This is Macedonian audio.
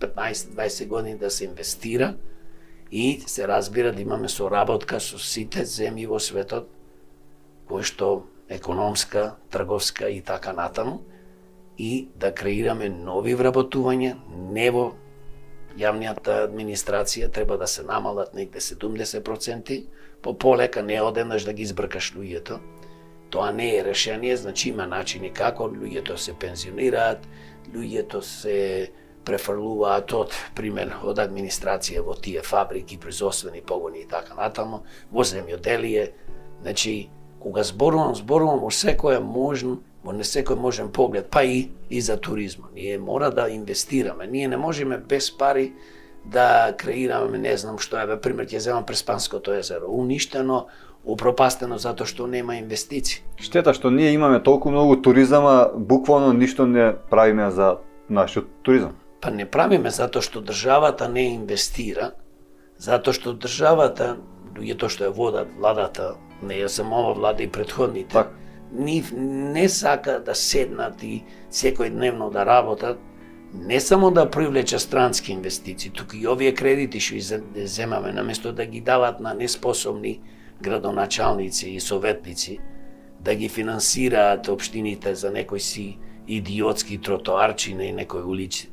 15-20 години да се инвестира и се разбира да имаме соработка со сите земји во светот, кои што економска, трговска и така натаму, и да креираме нови вработувања, не во јавнијата администрација треба да се намалат негде 70%, полека не одеднаш да ги избркаш луѓето. Тоа не е решение, значи има начини како луѓето се пензионираат, луѓето се префрлуваат од, пример, од администрација во тие фабрики, производствени погони и така натаму, во земјоделие. Значи, кога зборувам во секој можен, во секој можен поглед, па и за туризма. Ние мора да инвестираме. Ние не можеме без пари да креираме, не знам што е, пример ќе земам Преспанското езеро, уништено, упропастено затоа што нема инвестиции. Штета што ние имаме толку многу туризама, буквално ништо не правиме за нашиот туризам. Па не правиме затоа што државата не инвестира, затоа што државата, луѓето што ја водат владата, не ја само ова влада и предходните, Так. не сака да седнат и секојдневно да работат, не само да привлеча странски инвестиции, туку и овие кредити што ги земаме, наместо да ги дават на неспособни градоначалници и советници, да ги финансираат општините за некои си идиотски тротоарчина и некои улици,